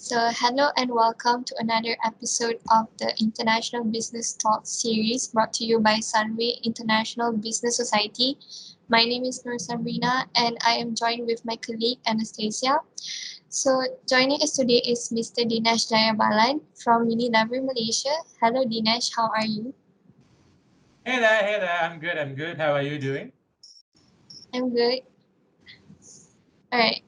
Hello and welcome to another episode of the International Business Talk series brought to you by Sunway International Business Society. My name is Nur Sabrina and I am joined with my colleague Anastasia. Joining us today is Mr. Dinesh Jayabalan from Unilever Malaysia. Hello Dinesh, how are you? Hey there, I'm good. How are you doing? I'm good. Alright,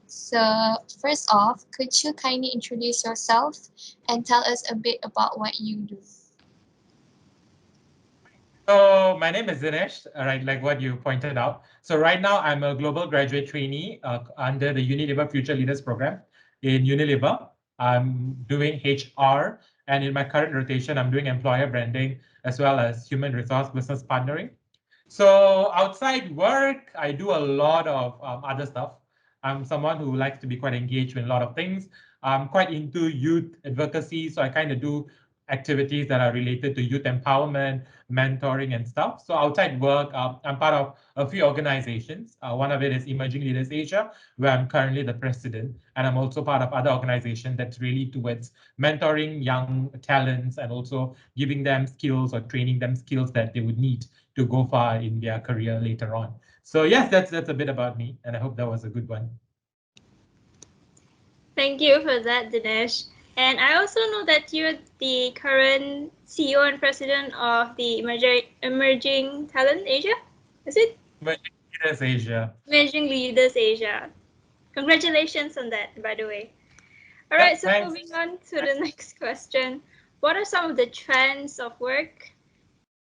first off, could you kindly introduce yourself and tell us a bit about what you do? So my name is Dinesh, right, like what you pointed out. So right now I'm a global graduate trainee under the Unilever Future Leaders Program in Unilever. I'm doing HR, and in my current rotation, I'm doing employer branding as well as human resource business partnering. So outside work, I do a lot of other stuff. I'm someone who likes to be quite engaged in a lot of things. I'm quite into youth advocacy, so I kind of do activities that are related to youth empowerment, mentoring, and stuff. So outside work, I'm part of a few organizations. One of it is Emerging Leaders Asia, where I'm currently the president, and I'm also part of other organizations that's really towards mentoring young talents and also giving them skills or training them skills that they would need to go far in their career later on. So yes, that's a bit about me, and I hope that was a good one. Thank you for that, Dinesh. And I also know that you're the current CEO and president of the Emerging Talent Asia. Is it? Emerging Leaders Asia. Emerging Leaders Asia. Congratulations on that, by the way. All right, Yep, so thanks. moving on to the next question. What are some of the trends of work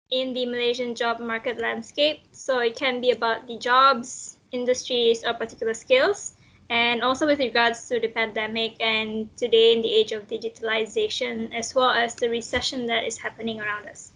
in the Malaysian job market landscape? So it can be about the jobs, industries, or particular skills. And also with regards to the pandemic and today in the age of digitalization, as well as the recession that is happening around us.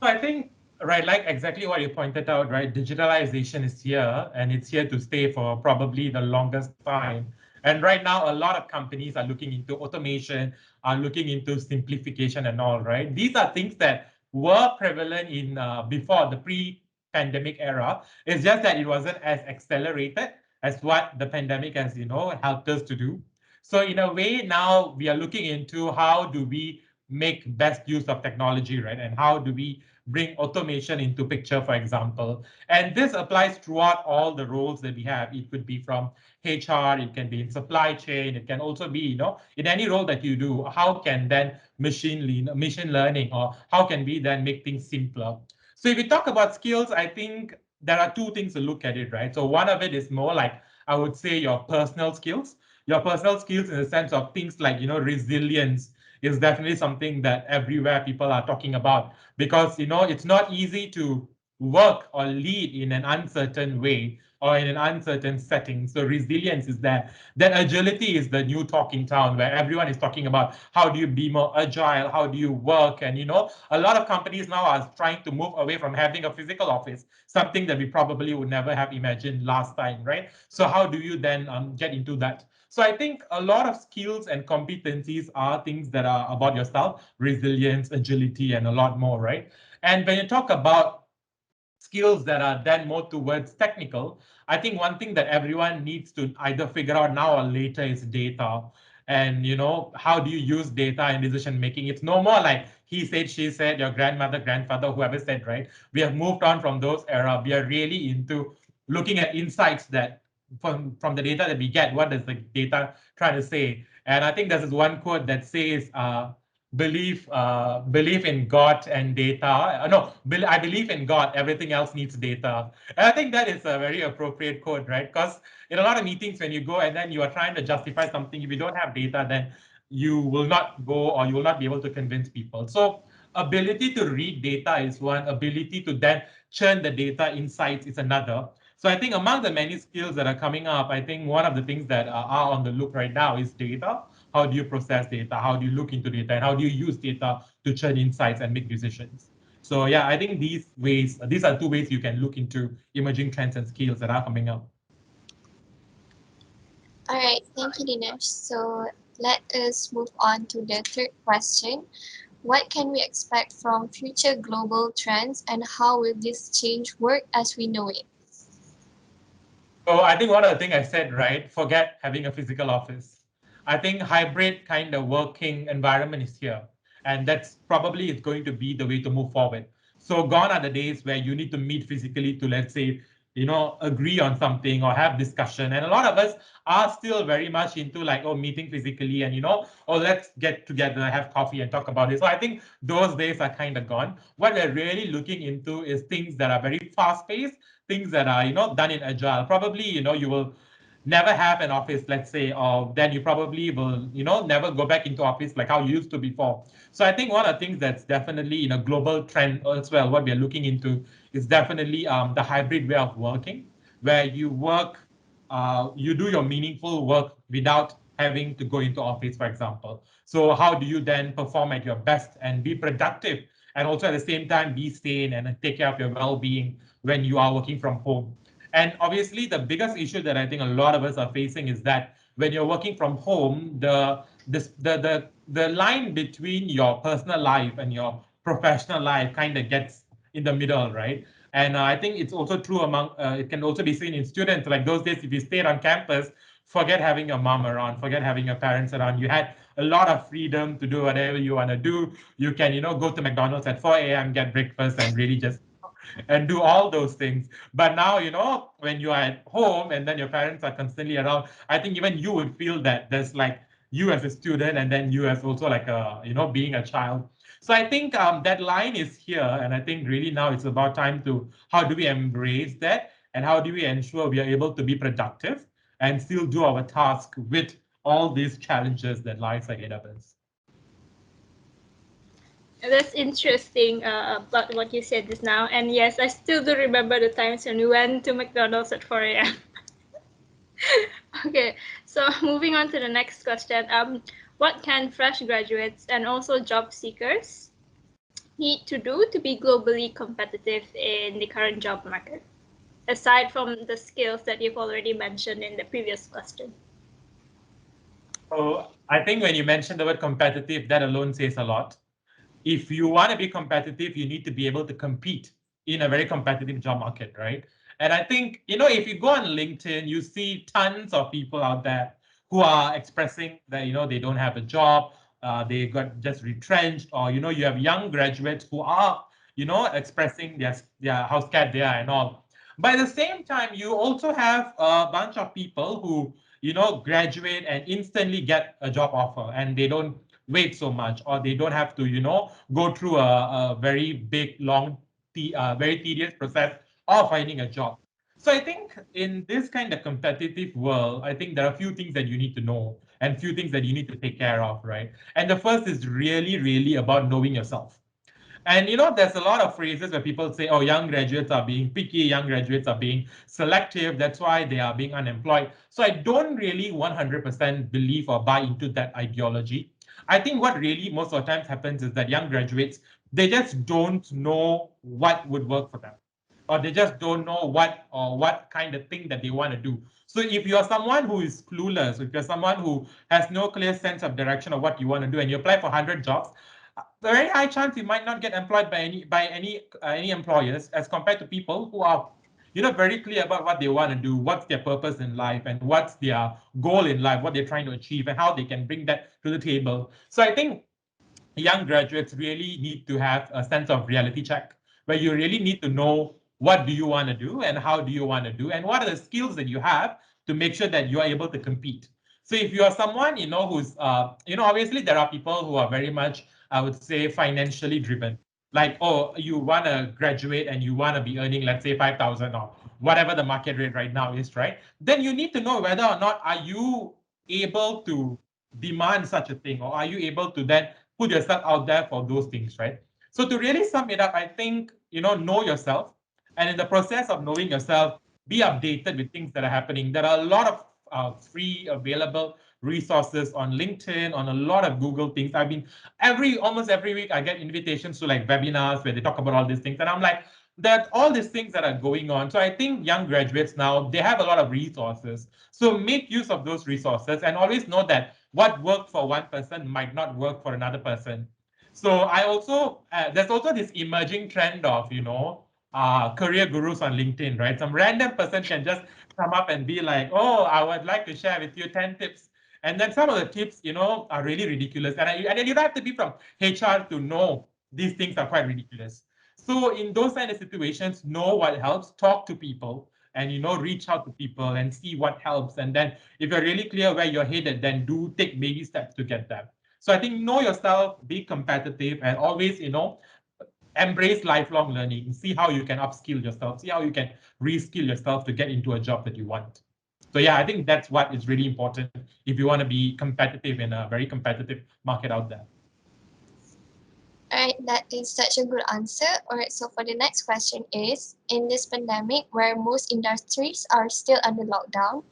So I think, right, like exactly what you pointed out, right? Digitalization is here and it's here to stay for probably the longest time. And right now, a lot of companies are looking into automation, are looking into simplification and all, right? These are things that were prevalent in before the pre-pandemic era. It's just that it wasn't as accelerated as what the pandemic has, helped us to do. So in a way, now we are looking into how do we make best use of technology, right? And how do we bring automation into picture, for example? And this applies throughout all the roles that we have. It could be from HR, it can be in supply chain, it can also be, in any role that you do, how can then machine learning, or how can we then make things simpler? So if we talk about skills, I think there are two things to look at it, right? So one of it is more like, I would say, your personal skills in the sense of things like, resilience is definitely something that everywhere people are talking about, because it's not easy to work or lead in an uncertain way or in an uncertain setting. So resilience is there. Then agility is the new talking town, where everyone is talking about how do you be more agile, how do you work? And a lot of companies now are trying to move away from having a physical office, something that we probably would never have imagined last time, right? So how do you then get into that? So I think a lot of skills and competencies are things that are about yourself, resilience, agility, and a lot more, right? And when you talk about skills that are then more towards technical, I think one thing that everyone needs to either figure out now or later is data. And how do you use data in decision making? It's no more like he said, she said, your grandmother, grandfather, whoever said, right? We have moved on from those era. We are really into looking at insights that from the data that we get. What does the data try to say? And I think there's this one quote that says, believe in God and data. No, I believe in God. Everything else needs data. And I think that is a very appropriate quote, right? Because in a lot of meetings, when you go and then you are trying to justify something, if you don't have data, then you will not go, or you will not be able to convince people. So ability to read data is one. Ability to then churn the data insights is another. So I think among the many skills that are coming up, I think one of the things that are on the look right now is data. How do you process data? How do you look into data? And how do you use data to churn insights and make decisions? So yeah, I think these are two ways you can look into emerging trends and skills that are coming up. Alright, thank you Dinesh. Let us move on to the third question. What can we expect from future global trends and how will this change work as we know it? So I think one of the things I said, right, forget having a physical office. I think hybrid kind of working environment is here. And that's probably it's going to be the way to move forward. So gone are the days where you need to meet physically to, let's say, agree on something or have discussion. And a lot of us are still very much into like, oh, meeting physically and, oh, let's get together, have coffee and talk about it. So I think those days are kind of gone. What we're really looking into is things that are very fast paced, things that are, done in agile. Probably, you will never have an office, let's say, or then you probably will, never go back into office like how you used to before. So I think one of the things that's definitely in a global trend as well, what we are looking into is definitely the hybrid way of working, where you work, you do your meaningful work without having to go into office, for example. So how do you then perform at your best and be productive and also at the same time be sane and take care of your well-being when you are working from home? And obviously, the biggest issue that I think a lot of us are facing is that when you're working from home, the line between your personal life and your professional life kind of gets in the middle, right? And I think it's also true among, it can also be seen in students. Like those days, if you stayed on campus, forget having your mom around, forget having your parents around. You had a lot of freedom to do whatever you want to do. You can, go to McDonald's at 4 a.m., get breakfast, and really just and do all those things. But now, when you are at home and then your parents are constantly around, I think even you would feel that there's like you as a student and then you as also like being a child. So I think that line is here. And I think really now it's about time to how do we embrace that and how do we ensure we are able to be productive and still do our task with all these challenges that lies ahead of us. That's interesting about what you said just now. And yes, I still do remember the times when we went to McDonald's at 4 a.m. Okay, so moving on to the next question. What can fresh graduates and also job seekers need to do to be globally competitive in the current job market, aside from the skills that you've already mentioned in the previous question? So I think when you mentioned the word competitive, that alone says a lot. If you want to be competitive, you need to be able to compete in a very competitive job market, right? And I think, if you go on LinkedIn, you see tons of people out there who are expressing that, they don't have a job, they got just retrenched, or, you have young graduates who are, expressing how scared they are and all. But at the same time, you also have a bunch of people who, graduate and instantly get a job offer and they don't wait so much, or they don't have to, go through a very big, long, very tedious process of finding a job. So I think in this kind of competitive world, I think there are a few things that you need to know and few things that you need to take care of, right? And the first is really, really about knowing yourself. And there's a lot of phrases where people say, oh, young graduates are being picky, young graduates are being selective, that's why they are being unemployed. So I don't really 100% believe or buy into that ideology. I think what really most of the times happens is that young graduates, they just don't know what would work for them, or they just don't know what kind of thing that they want to do. So if you're someone who is clueless, if you're someone who has no clear sense of direction of what you want to do, and you apply for 100 jobs, very high chance you might not get employed by any employers, as compared to people who are very clear about what they want to do, what's their purpose in life, and what's their goal in life, what they're trying to achieve, and how they can bring that to the table. So I think young graduates really need to have a sense of reality check, where you really need to know what do you want to do and how do you want to do and what are the skills that you have to make sure that you are able to compete. So if you are someone who's obviously there are people who are very much, I would say, financially driven, like, oh, you want to graduate and you want to be earning, let's say, 5,000 or whatever the market rate right now is, right? Then you need to know whether or not are you able to demand such a thing, or are you able to then put yourself out there for those things, right? So to really sum it up, I think, know yourself. And in the process of knowing yourself, be updated with things that are happening. There are a lot of free available resources on LinkedIn, on a lot of Google things. I've been almost every week, I get invitations to like webinars where they talk about all these things. And I'm like, that all these things that are going on. So I think young graduates now, they have a lot of resources. So make use of those resources and always know that what worked for one person might not work for another person. So I also, there's also this emerging trend of, career gurus on LinkedIn, right? Some random person can just come up and be like, oh, I would like to share with you 10 tips And then some of the tips, are really ridiculous. And then you don't have to be from HR to know these things are quite ridiculous. So in those kind of situations, know what helps, talk to people, and reach out to people and see what helps. And then if you're really clear where you're headed, then do take baby steps to get there. So I think know yourself, be competitive, and always, embrace lifelong learning. See how you can upskill yourself, see how you can reskill yourself to get into a job that you want. So yeah, I think that's what is really important if you want to be competitive in a very competitive market out there. Alright, that is such a good answer. Alright, so for the next question is, in this pandemic where most industries are still under lockdown,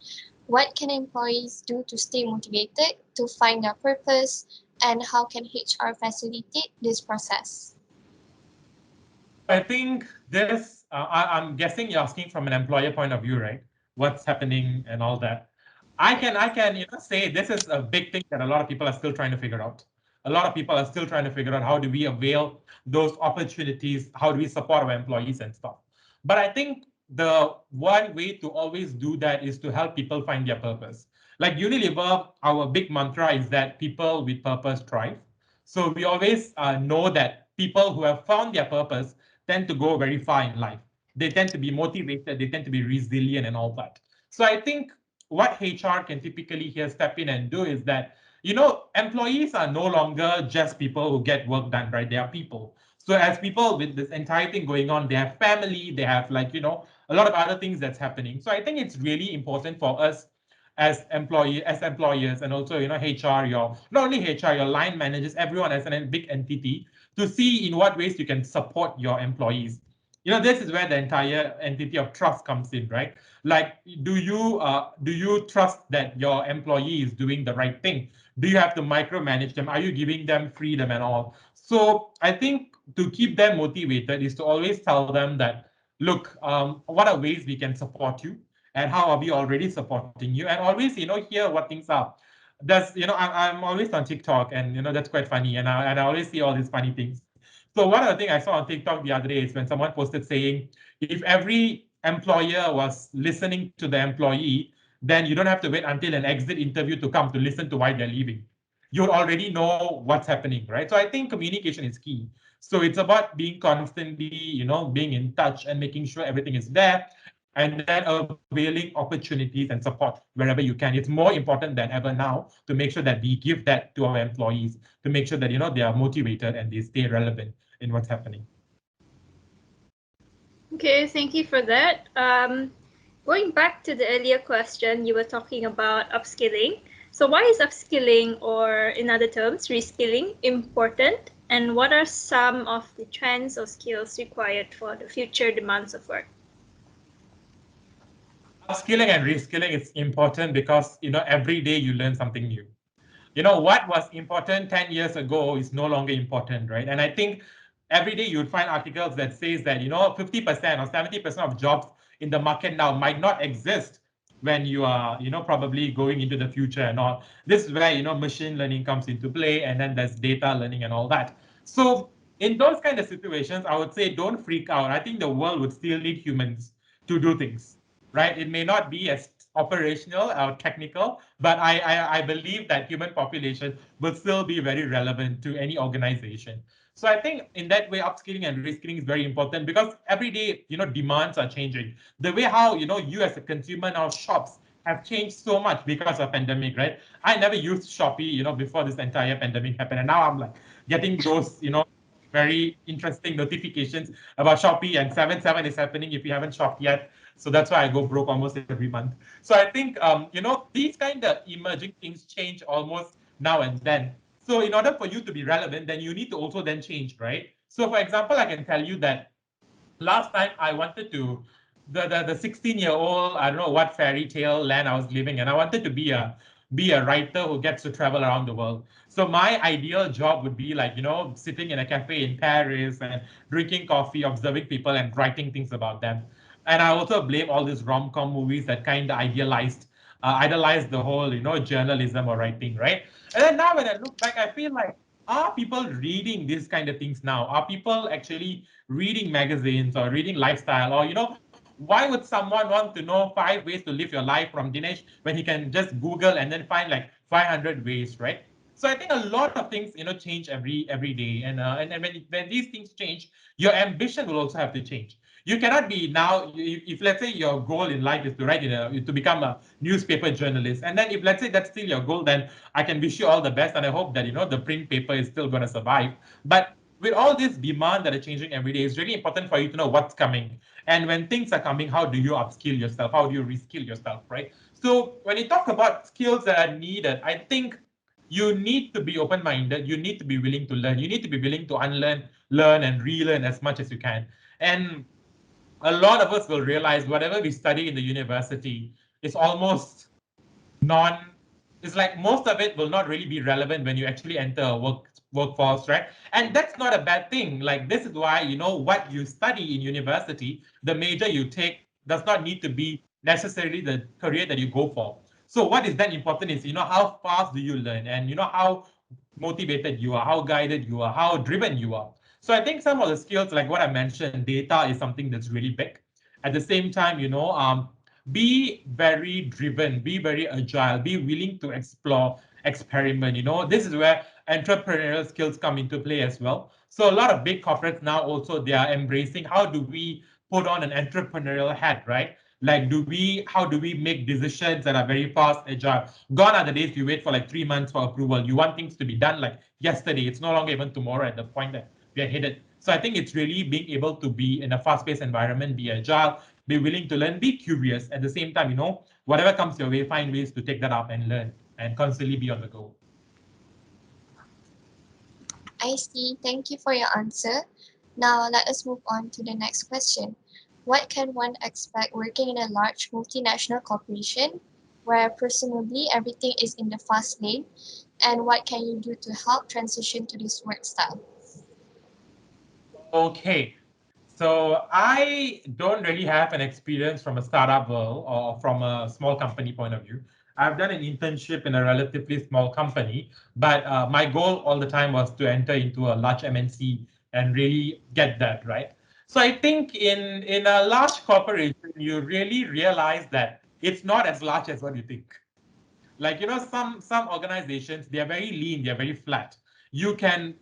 what can employees do to stay motivated, to find their purpose, and how can HR facilitate this process? I think this, I'm guessing you're asking from an employer point of view, right? What's happening and all that. I can say this is a big thing that a lot of people are still trying to figure out. A lot of people are still trying to figure out how do we avail those opportunities, how do we support our employees and stuff. But I think the one way to always do that is to help people find their purpose. Like Unilever, our big mantra is that people with purpose thrive. So we always know that people who have found their purpose tend to go very far in life. They tend to be motivated, they tend to be resilient and all that. So I think what HR can typically here step in and do is that, employees are no longer just people who get work done, right? They are people. So as people with this entire thing going on, they have family, they have a lot of other things that's happening. So I think it's really important for us as employers, and also HR, your not only HR, your line managers, everyone as a big entity, to see in what ways you can support your employees. This is where the entire entity of trust comes in, right? Like, do you trust that your employee is doing the right thing? Do you have to micromanage them? Are you giving them freedom and all? So I think to keep them motivated is to always tell them that, look, what are ways we can support you, and how are we already supporting you, and always hear what things are. I'm always on TikTok, and that's quite funny, and I always see all these funny things. So one of the things I saw on TikTok the other day is when someone posted saying, if every employer was listening to the employee, then you don't have to wait until an exit interview to come to listen to why they're leaving. You already know what's happening, right? So I think communication is key. So it's about being constantly, being in touch and making sure everything is there, and then availing opportunities and support wherever you can. It's more important than ever now to make sure that we give that to our employees, to make sure that they are motivated and they stay relevant in what's happening. Okay, thank you for that. Going back to the earlier question, you were talking about upskilling. So why is upskilling, or in other terms, reskilling, important? And what are some of the trends or skills required for the future demands of work? Upskilling and reskilling is important because every day you learn something new. What was important 10 years ago is no longer important, right? And I think every day you would find articles that says that 50% or 70% of jobs in the market now might not exist when you are probably going into the future and all. This is where machine learning comes into play, and then there's data learning and all that. So in those kind of situations, I would say don't freak out. I think the world would still need humans to do things, right? It may not be as operational or technical, but I believe that human population will still be very relevant to any organization. So I think in that way, upskilling and reskilling is very important, because every day, demands are changing. The way how, you as a consumer now shops have changed so much because of pandemic, right? I never used Shopee, before this entire pandemic happened. And now I'm like getting those, very interesting notifications about Shopee, and 7/7 is happening if you haven't shopped yet. So that's why I go broke almost every month. So I think, these kind of emerging things change almost now and then. So in order for you to be relevant, then you need to also then change, right? So for example, I can tell you that last time I wanted to, the 16-year-old, I don't know what fairy tale land I was living in. I wanted to be a writer who gets to travel around the world. So my ideal job would be like, sitting in a cafe in Paris and drinking coffee, observing people and writing things about them. And I also blame all these rom-com movies that kind of idolized the whole, journalism or writing, right? And then now when I look back, I feel like, are people reading these kind of things now? Are people actually reading magazines or reading lifestyle, or why would someone want to know 5 ways to live your life from Dinesh when he can just Google and then find like 500 ways, right? So I think a lot of things, change every day, and when these things change, your ambition will also have to change. You cannot be now, if let's say your goal in life is to to become a newspaper journalist, and then if let's say that's still your goal, then I can wish you all the best, and I hope that the print paper is still going to survive. But with all this demand that are changing every day, it's really important for you to know what's coming. And when things are coming, how do you upskill yourself? How do you reskill yourself, right? So when you talk about skills that are needed, I think you need to be open-minded. You need to be willing to learn. You need to be willing to unlearn, learn, and relearn as much as you can. And a lot of us will realize whatever we study in the university is almost non it's like most of it will not really be relevant when you actually enter a workforce, right? And that's not a bad thing. Like, this is why, what you study in university, the major you take does not need to be necessarily the career that you go for. So what is then important is, how fast do you learn, and how motivated you are, how guided you are, how driven you are. So I think some of the skills, like what I mentioned, data is something that's really big. At the same time, be very driven, be very agile, be willing to explore, experiment. This is where entrepreneurial skills come into play as well. So a lot of big corporates now also, they are embracing, how do we put on an entrepreneurial hat, right? Like, how do we make decisions that are very fast, agile? Gone are the days you wait for like 3 months for approval. You want things to be done like yesterday. It's no longer even tomorrow at the point that we are headed. So I think it's really being able to be in a fast-paced environment, be agile, be willing to learn, be curious. At the same time, whatever comes your way, find ways to take that up and learn and constantly be on the go. I see. Thank you for your answer. Now let us move on to the next question. What can one expect working in a large multinational corporation where presumably everything is in the fast lane? And what can you do to help transition to this work style? Okay. So I don't really have an experience from a startup world or from a small company point of view. I've done an internship in a relatively small company, but my goal all the time was to enter into a large MNC and really get that, right? So I think in a large corporation, you really realize that it's not as large as what you think. Like, some organizations, they are very lean, they are very flat. You can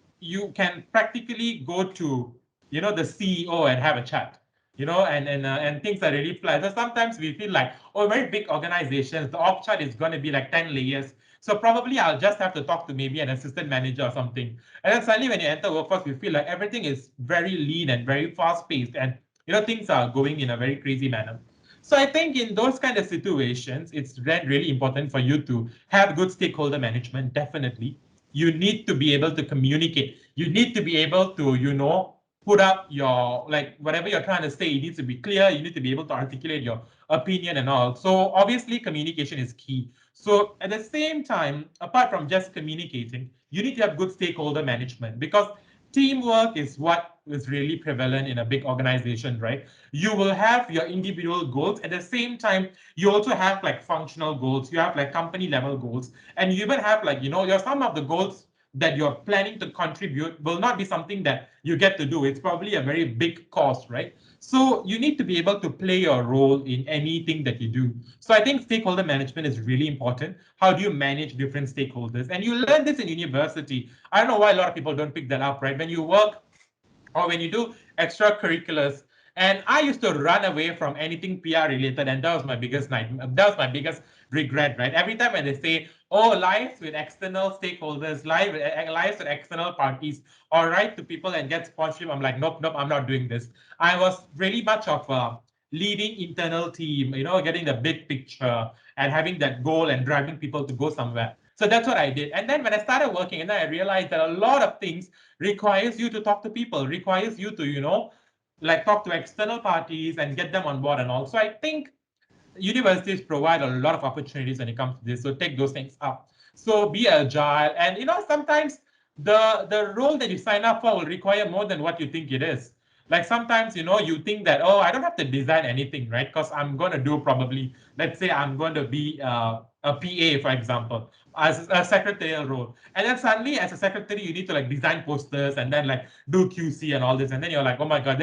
practically go to the CEO and have a chat, and things are really flat. So sometimes we feel like, oh, very big organizations, the org chart is going to be like 10 layers, so probably I'll just have to talk to maybe an assistant manager or something. And then suddenly when you enter workforce, we feel like everything is very lean and very fast paced, and things are going in a very crazy manner. So I think in those kind of situations, it's really important for you to have good stakeholder management. Definitely, you need to be able to communicate. You need to be able to, put up your, like, whatever you're trying to say. It needs to be clear. You need to be able to articulate your opinion and all. So obviously, communication is key. So at the same time, apart from just communicating, you need to have good stakeholder management, because teamwork is what is really prevalent in a big organization, right? You will have your individual goals. At the same time, you also have like functional goals. You have like company level goals, and you even have like, your some of the goals that you're planning to contribute will not be something that you get to do. It's probably a very big cost, right? So you need to be able to play your role in anything that you do. So I think stakeholder management is really important. How do you manage different stakeholders? And you learn this in university. I don't know why a lot of people don't pick that up, right? When you work or when you do extracurriculars. And I used to run away from anything PR related, and that was my biggest nightmare. That was my biggest regret, right? Every time when they say, "Oh, lives with external stakeholders, lives with external parties, or write to people and get sponsorship," I'm like, nope, nope, I'm not doing this. I was really much of a leading internal team, getting the big picture and having that goal and driving people to go somewhere. So that's what I did. And then when I started working, and then I realized that a lot of things requires you to talk to people, requires you to, like talk to external parties and get them on board and all. So I think universities provide a lot of opportunities when it comes to this. So take those things up. So be agile. And, sometimes the role that you sign up for will require more than what you think it is. Like sometimes, you think that, oh, I don't have to design anything, right? Because I'm going to do probably, let's say I'm going to be a PA, for example, as a secretarial role. And then suddenly as a secretary, you need to like design posters and then like do QC and all this. And then you're like, oh my God,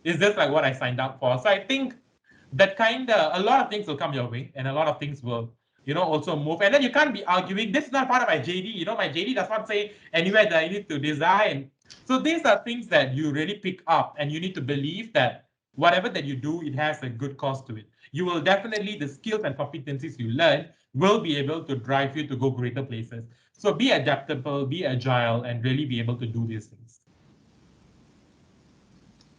is this like what I signed up for? So I think that kind of, a lot of things will come your way and a lot of things will, also move. And then you can't be arguing, this is not part of my JD, my JD does not say anywhere that I need to design. So these are things that you really pick up, and you need to believe that whatever that you do, it has a good cause to it. You will definitely, the skills and competencies you learn will be able to drive you to go greater places. So be adaptable, be agile, and really be able to do these things.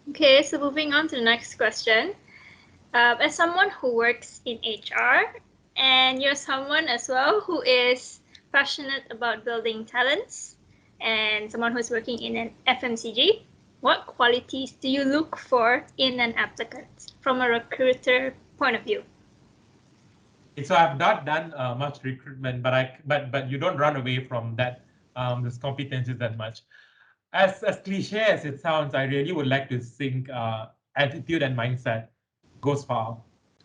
Okay, so moving on to the next question. As someone who works in HR, and you're someone as well who is passionate about building talents, and someone who's working in an FMCG, what qualities do you look for in an applicant from a recruiter point of view? So I've not done much recruitment, but you don't run away from that this competencies that much. As cliche as it sounds, I really would like to think attitude and mindset goes far,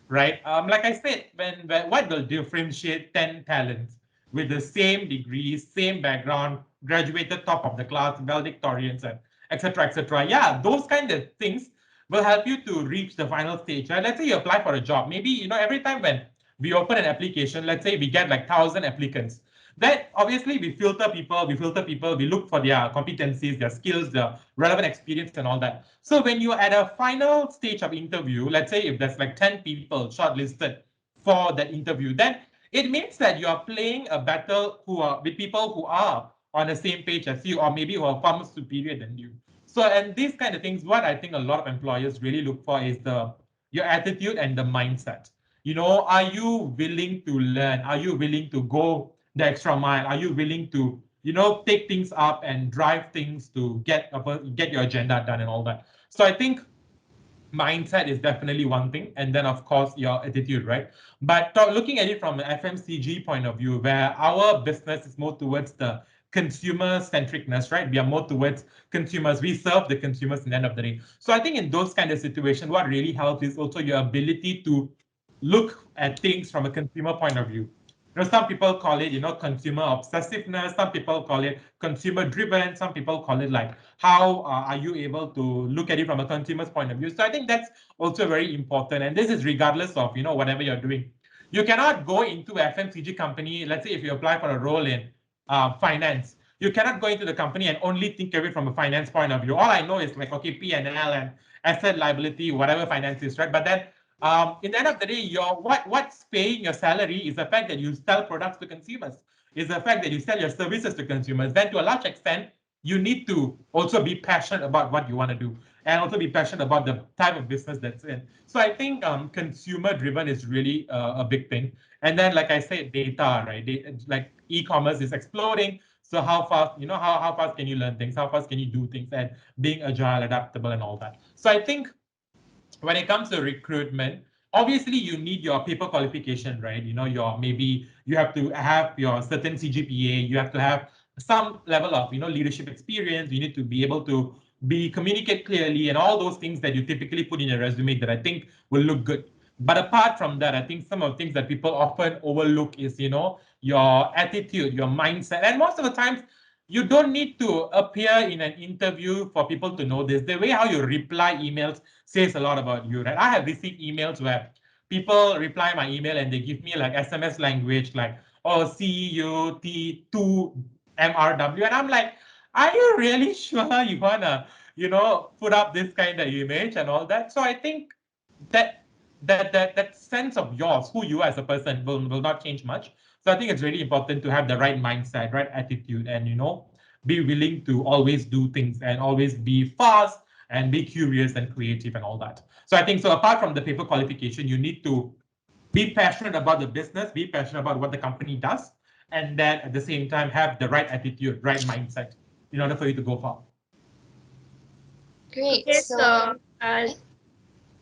right? Like I said, when what will differentiate 10 talents with the same degrees, same background, graduated top of the class, valedictorians, and etc. etc. Yeah, those kind of things will help you to reach the final stage. Right? Let's say you apply for a job. Maybe every time when we open an application, let's say we get like 1,000 applicants. Then obviously we filter people, we look for their competencies, their skills, the relevant experience and all that. So when you're at a final stage of interview, let's say if there's like 10 people shortlisted for that interview, then it means that you are playing a battle with people who are on the same page as you, or maybe who are far more superior than you. So, and these kind of things, what I think a lot of employers really look for is your attitude and the mindset. Are you willing to learn? Are you willing to go the extra mile? Are you willing to, take things up and drive things to get your agenda done and all that? So I think mindset is definitely one thing, and then of course your attitude, right? But looking at it from an FMCG point of view, where our business is more towards the consumer centricness, right? We are more towards consumers. We serve the consumers at the end of the day. So I think in those kind of situations, what really helps is also your ability to look at things from a consumer point of view. Some people call it, consumer obsessiveness. Some people call it consumer driven. Some people call it like, how are you able to look at it from a consumer's point of view? So I think that's also very important. And this is regardless of, whatever you're doing. You cannot go into a FMCG company. Let's say if you apply for a role in finance, you cannot go into the company and only think of it from a finance point of view. All I know is like, okay, P&L and asset liability, whatever finance is, right? But then in the end of the day, what's paying your salary is the fact that you sell products to consumers, is the fact that you sell your services to consumers. Then to a large extent, you need to also be passionate about what you want to do, and also be passionate about the type of business that's in. So I think consumer driven is really a big thing. And then, like I said, data, right? Like e-commerce is exploding. So how fast, how fast can you learn things? How fast can you do things? And being agile, adaptable, and all that. So I think when it comes to recruitment, obviously you need your paper qualification, right? Maybe you have to have your certain CGPA, you have to have some level of, leadership experience. You need to be able to communicate clearly and all those things that you typically put in your resume that I think will look good. But apart from that, I think some of the things that people often overlook is, your attitude, your mindset. And most of the times, you don't need to appear in an interview for people to know this. The way how you reply emails says a lot about you, right? I have received emails where people reply my email and they give me like SMS language, like, oh, CUT2MRW. And I'm like, are you really sure you wanna, put up this kind of image and all that? So I think that sense of yours, who you are as a person, will not change much. So I think it's really important to have the right mindset, right attitude, and be willing to always do things and always be fast and be curious and creative and all that. So I think, so apart from the paper qualification, you need to be passionate about the business, be passionate about what the company does, and then at the same time have the right attitude, right mindset in order for you to go far. Great. Okay, so I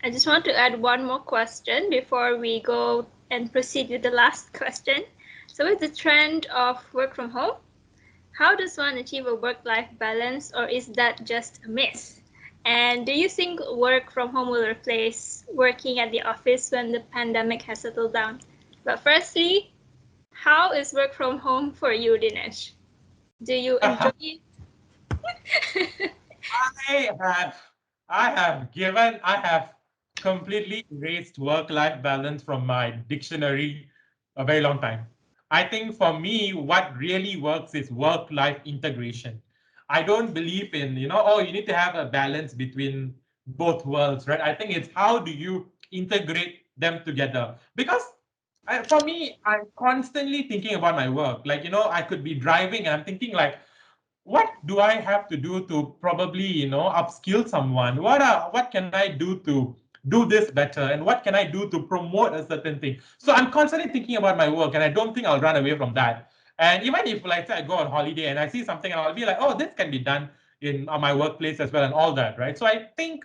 just want to add one more question before we go and proceed with the last question. So with the trend of work from home, how does one achieve a work-life balance, or is that just a myth? And do you think work from home will replace working at the office when the pandemic has settled down? But firstly, how is work from home for you, Dinesh? Do you enjoy it? I have completely erased work-life balance from my dictionary a very long time. I think for me, what really works is work-life integration. I don't believe in, oh, you need to have a balance between both worlds, right? I think it's how do you integrate them together? Because for me, I'm constantly thinking about my work. Like, I could be driving and I'm thinking like, what do I have to do to probably, upskill someone? What can I do to do this better? And what can I do to promote a certain thing? So I'm constantly thinking about my work, and I don't think I'll run away from that. And even if, like, say, I go on holiday and I see something, and I'll be like, oh, this can be done in my workplace as well, and all that, right? So I think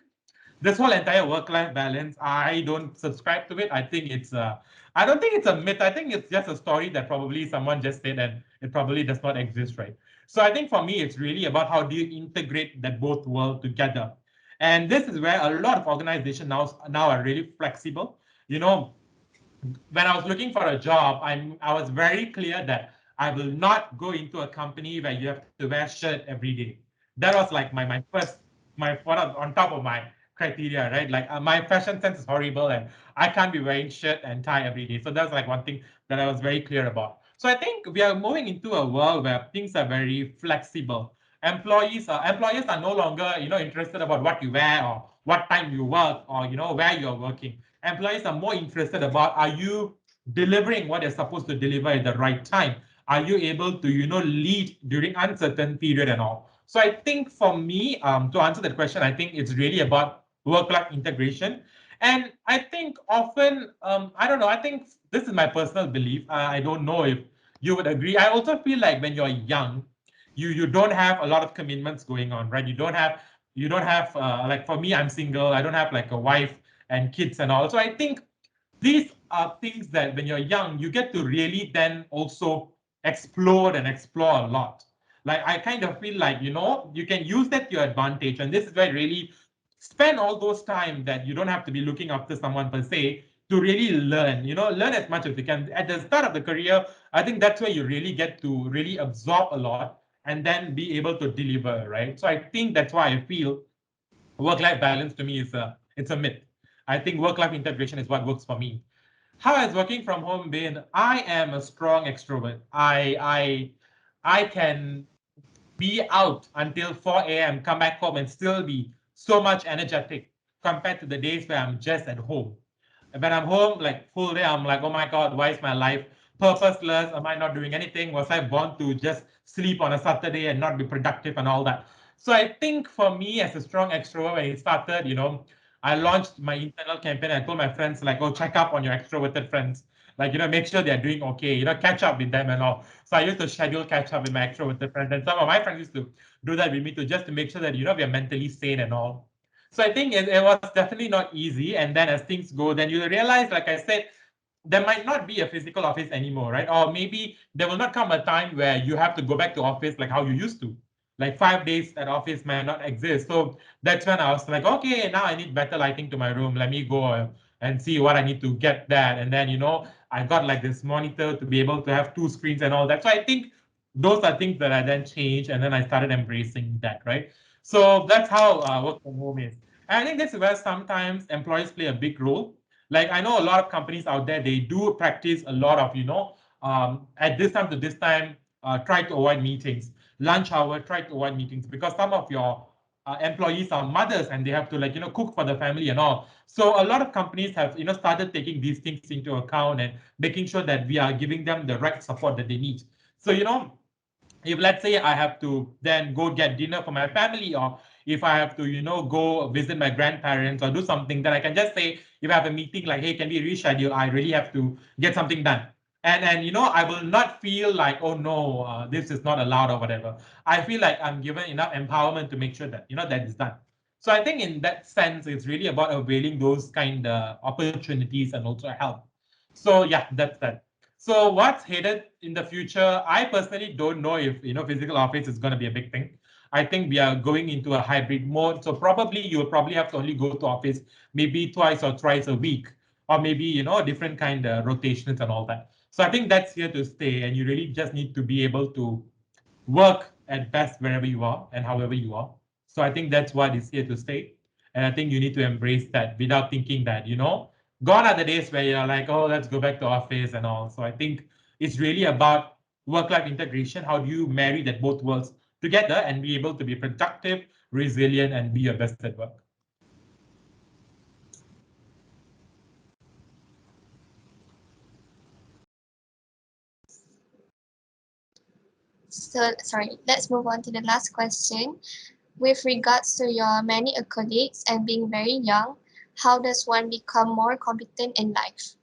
this whole entire work-life balance, I don't subscribe to it. I don't think it's a myth. I think it's just a story that probably someone just said and it probably does not exist, right? So I think for me, it's really about how do you integrate that both world together. And this is where a lot of organizations now are really flexible. You know, when I was looking for a job, I was very clear that I will not go into a company where you have to wear shirt every day. That was like my first my one on top of my criteria, right? Like my fashion sense is horrible, and I can't be wearing shirt and tie every day. So that's like one thing that I was very clear about. So I think we are moving into a world where things are very flexible. Employers are no longer interested about what you wear or what time you work or where you're working. Employees are more interested about, are you delivering what you're supposed to deliver at the right time? Are you able to lead during uncertain period and all? So I think for me, to answer that question, I think it's really about work-life integration. And I think often, I don't know, I think this is my personal belief. I don't know if you would agree. I also feel like when you're young, you don't have a lot of commitments going on, right? You don't have like, for me, I'm single. I don't have like a wife and kids and all. So I think these are things that when you're young, you get to really then also explore a lot. Like I kind of feel like, you can use that to your advantage. And this is where really spend all those time that you don't have to be looking after someone per se to really learn, learn as much as you can. At the start of the career, I think that's where you really get to really absorb a lot and then be able to deliver, right? So I think that's why I feel work-life balance to me it's a myth. I think work-life integration is what works for me. How has working from home been? I am a strong extrovert. I can be out until 4 a.m., come back home and still be so much energetic compared to the days where I'm just at home. When I'm home, like full day, I'm like, oh my God, why is my life purposeless? Am I not doing anything? Was I born to just sleep on a Saturday and not be productive and all that? So I think for me as a strong extrovert, when it started, I launched my internal campaign. I told my friends, like, oh, check up on your extroverted friends. Like, make sure they're doing okay, catch up with them and all. So I used to schedule catch up with my extroverted friends. And some of my friends used to do that with me too, just to make sure that, we are mentally sane and all. So I think it was definitely not easy. And then as things go, then you realize, like I said, there might not be a physical office anymore, right? Or maybe there will not come a time where you have to go back to office like how you used to. Like 5 days at office might not exist. So that's when I was like, okay, now I need better lighting to my room. Let me go and see what I need to get that. And then, I got like this monitor to be able to have two screens and all that. So I think those are things that I then changed and then I started embracing that, right? So that's how work from home is. And I think this is where sometimes employees play a big role. Like I know a lot of companies out there, they do practice a lot of, at this time to this time, try to avoid meetings. Lunch hour, try to avoid meetings because some of your employees are mothers and they have to like, cook for the family and all. So a lot of companies have, started taking these things into account and making sure that we are giving them the right support that they need. So, if let's say I have to then go get dinner for my family, or if I have to, go visit my grandparents or do something, then I can just say, if I have a meeting like, hey, can we reschedule? I really have to get something done. And I will not feel like, oh no, this is not allowed or whatever. I feel like I'm given enough empowerment to make sure that, that is done. So I think in that sense, it's really about availing those kind of opportunities and also help. So yeah, that's that. So what's headed in the future? I personally don't know if physical office is going to be a big thing. I think we are going into a hybrid mode. So probably you will probably have to only go to office maybe twice or thrice a week, or maybe different kind of rotations and all that. So I think that's here to stay, and you really just need to be able to work at best wherever you are and however you are. So I think that's what is here to stay. And I think you need to embrace that without thinking that, gone are the days where you're like, oh, let's go back to office and all. So I think it's really about work-life integration. How do you marry that both worlds together and be able to be productive, resilient, and be your best at work? So, sorry, let's move on to the last question. With regards to your many accolades and being very young, how does one become more competent in life?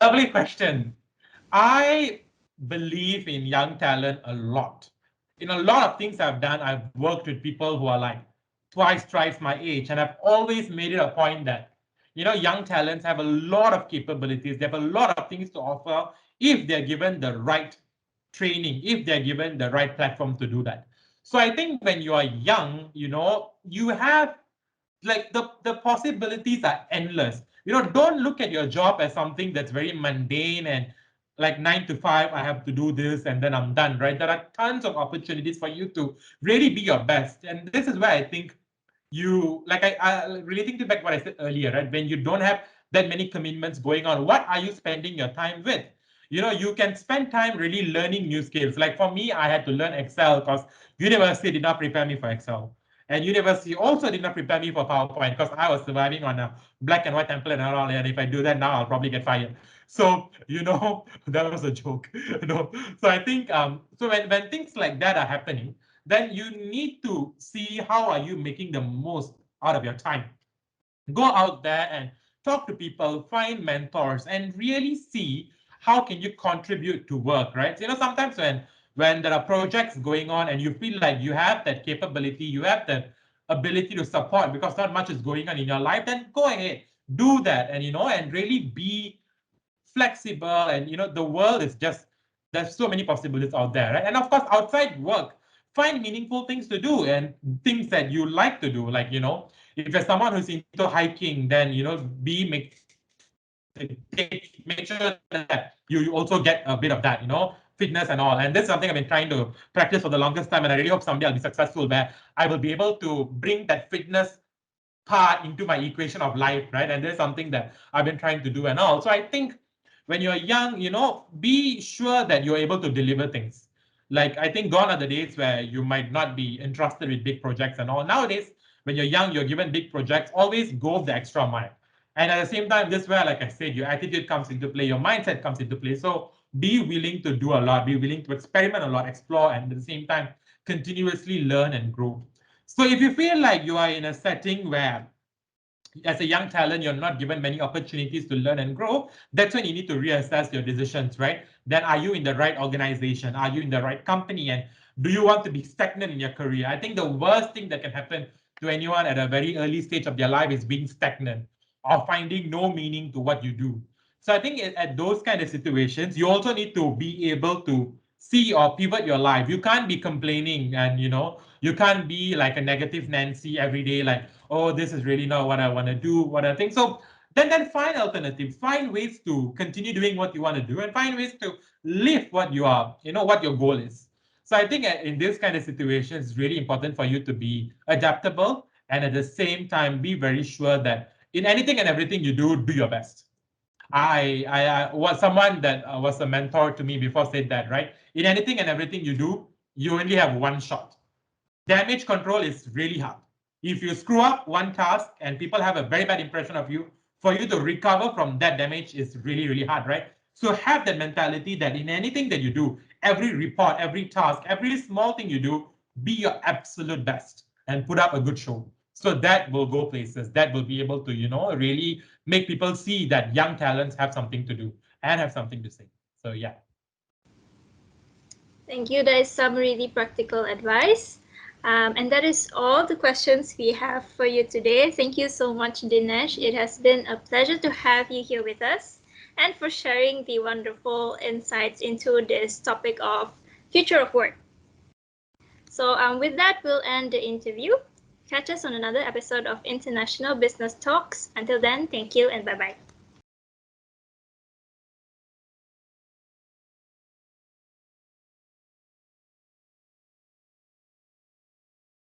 Lovely question. I believe in young talent a lot. In a lot of things I've done, I've worked with people who are like twice, thrice my age, and I've always made it a point that, young talents have a lot of capabilities. They have a lot of things to offer if they're given the right training, if they're given the right platform to do that. So I think when you are young, you have like the possibilities are endless. Don't look at your job as something that's very mundane and like 9 to 5, I have to do this and then I'm done, right? There are tons of opportunities for you to really be your best. And this is where I think I relating to back what I said earlier, right? When you don't have that many commitments going on, what are you spending your time with? You can spend time really learning new skills. Like for me, I had to learn Excel because university did not prepare me for Excel. And university also did not prepare me for PowerPoint because I was surviving on a black and white template and all. And if I do that now, I'll probably get fired. So, that was a joke. So I think so when things like that are happening, then you need to see how are you making the most out of your time. Go out there and talk to people, find mentors, and really see how can you contribute to work, right? Sometimes when there are projects going on and you feel like you have that capability, you have the ability to support because not much is going on in your life, then go ahead, do that, and really be flexible. And the world is just, there's so many possibilities out there, right? And of course, outside work, find meaningful things to do and things that you like to do. Like, if you're someone who's into hiking, then make sure that you also get a bit of that, fitness and all. And this is something I've been trying to practice for the longest time, and I really hope someday I'll be successful where I will be able to bring that fitness part into my equation of life, right? And there's something that I've been trying to do and all. So I think when you're young, be sure that you're able to deliver things. Like, I think gone are the days where you might not be entrusted with big projects and all. Nowadays, when you're young, you're given big projects, always go the extra mile. And at the same time, this is where, like I said, your attitude comes into play, your mindset comes into play. So be willing to do a lot, be willing to experiment a lot, explore, and at the same time, continuously learn and grow. So if you feel like you are in a setting where as a young talent, you're not given many opportunities to learn and grow, that's when you need to reassess your decisions, right? Then are you in the right organization? Are you in the right company? And do you want to be stagnant in your career? I think the worst thing that can happen to anyone at a very early stage of their life is being stagnant or finding no meaning to what you do. So I think at those kind of situations, you also need to be able to see or pivot your life. You can't be complaining and, you can't be like a negative Nancy every day, like, oh, this is really not what I want to do, what I think. So then find alternatives, find ways to continue doing what you want to do and find ways to live what you are, what your goal is. So I think in this kind of situations, it's really important for you to be adaptable and at the same time, be very sure that in anything and everything you do, do your best. I was someone that was a mentor to me before said that, right? In anything and everything you do, you only have one shot. Damage control is really hard. If you screw up one task and people have a very bad impression of you, for you to recover from that damage is really, really hard, right? So have that mentality that in anything that you do, every report, every task, every small thing you do, be your absolute best and put up a good show. So that will go places. That will be able to, really make people see that young talents have something to do and have something to say. So yeah. Thank you. That is some really practical advice. And that is all the questions we have for you today. Thank you so much, Dinesh. It has been a pleasure to have you here with us and for sharing the wonderful insights into this topic of future of work. So with that, we'll end the interview. Catch us on another episode of International Business Talks. Until then, thank you and bye-bye.